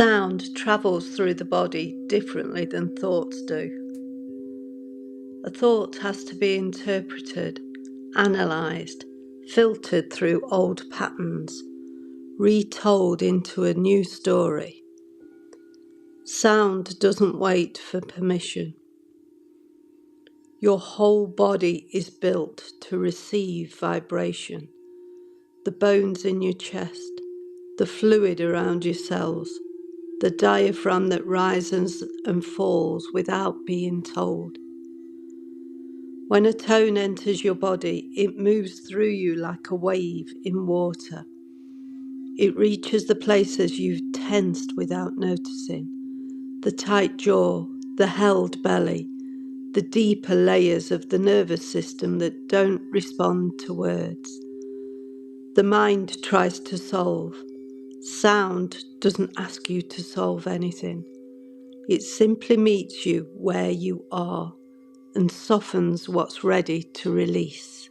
Sound travels through the body differently than thoughts do. A thought has to be interpreted, analysed, filtered through old patterns, retold into a new story. Sound doesn't wait for permission. Your whole body is built to receive vibration. The bones in your chest, the fluid around your cells, the diaphragm that rises and falls without being told. When a tone enters your body, it moves through you like a wave in water. It reaches the places you've tensed without noticing, the tight jaw, the held belly, the deeper layers of the nervous system that don't respond to words. The mind tries to solve. Sound doesn't ask you to solve anything. It simply meets you where you are and softens what's ready to release.